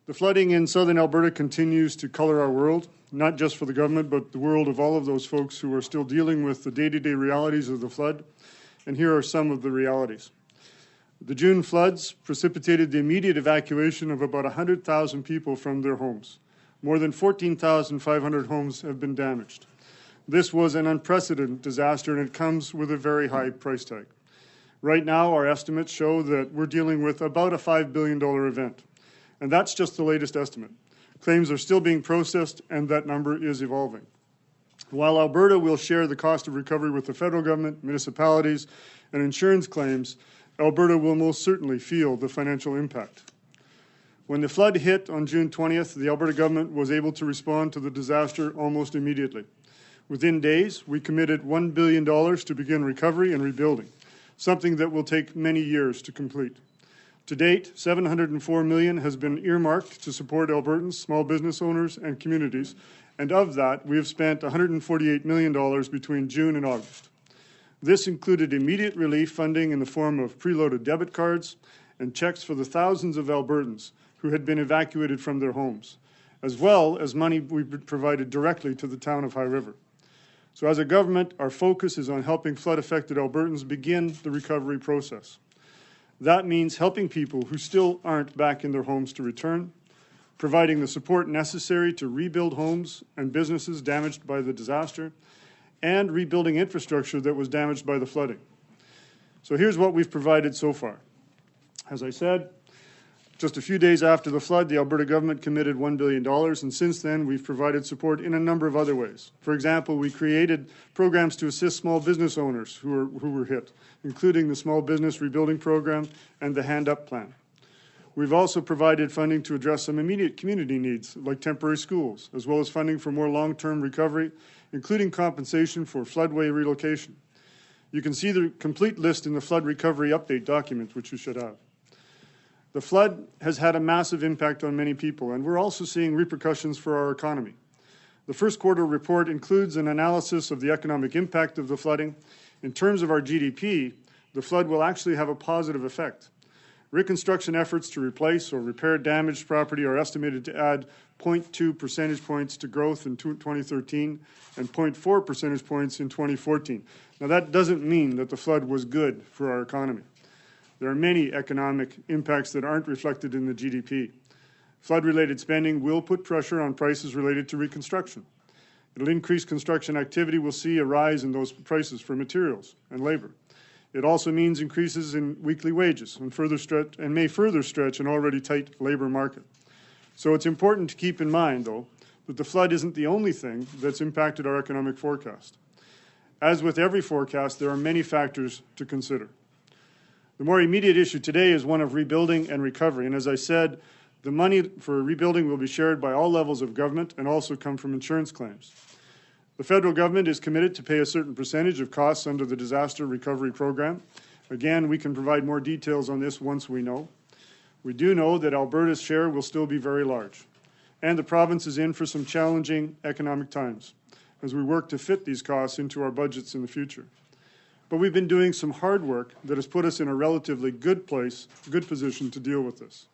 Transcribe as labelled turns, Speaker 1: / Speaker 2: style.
Speaker 1: The flooding in southern Alberta continues to color our world, not just for the government, but the world of all of those folks who are still dealing with the day-to-day realities of the flood. And here are some of the realities. The June floods precipitated the immediate evacuation of about 100,000 people from their homes. More than 14,500 homes have been damaged. This was an unprecedented disaster, and it comes with a very high price tag. Right now, our estimates show that we're dealing with about a $5 billion event. And that's just the latest estimate. Claims are still being processed, and that number is evolving. While Alberta will share the cost of recovery with the federal government, municipalities, and insurance claims, Alberta will most certainly feel the financial impact. When the flood hit on June 20th, the Alberta government was able to respond to the disaster almost immediately. Within days, we committed $1 billion to begin recovery and rebuilding, something that will take many years to complete. To date, $704 million has been earmarked to support Albertans, small business owners, and communities, and of that, we have spent $148 million between June and August. This included immediate relief funding in the form of preloaded debit cards and checks for the thousands of Albertans who had been evacuated from their homes, as well as money we provided directly to the town of High River. So as a government, our focus is on helping flood-affected Albertans begin the recovery process. That means helping people who still aren't back in their homes to return, providing the support necessary to rebuild homes and businesses damaged by the disaster, and rebuilding infrastructure that was damaged by the flooding. So here's what we've provided so far. As I said, just a few days after the flood, the Alberta government committed $1 billion, and since then we've provided support in a number of other ways. For example, we created programs to assist small business owners who were hit, including the Small Business Rebuilding Program and the Hand Up Plan. We've also provided funding to address some immediate community needs, like temporary schools, as well as funding for more long-term recovery, including compensation for floodway relocation. You can see the complete list in the Flood Recovery Update document, which you should have. The flood has had a massive impact on many people, and we're also seeing repercussions for our economy. The first quarter report includes an analysis of the economic impact of the flooding. In terms of our GDP, the flood will actually have a positive effect. Reconstruction efforts to replace or repair damaged property are estimated to add 0.2 percentage points to growth in 2013 and 0.4 percentage points in 2014. Now, that doesn't mean that the flood was good for our economy. There are many economic impacts that aren't reflected in the GDP. Flood-related spending will put pressure on prices related to reconstruction. It'll increase construction activity. We'll see a rise in those prices for materials and labor. It also means increases in weekly wages and may further stretch an already tight labor market. So it's important to keep in mind, though, that the flood isn't the only thing that's impacted our economic forecast. As with every forecast, there are many factors to consider. The more immediate issue today is one of rebuilding and recovery. And as I said, the money for rebuilding will be shared by all levels of government and also come from insurance claims. The federal government is committed to pay a certain percentage of costs under the Disaster Recovery Program. Again, we can provide more details on this once we know. We do know that Alberta's share will still be very large, and the province is in for some challenging economic times as we work to fit these costs into our budgets in the future. But we've been doing some hard work that has put us in a relatively good position to deal with this.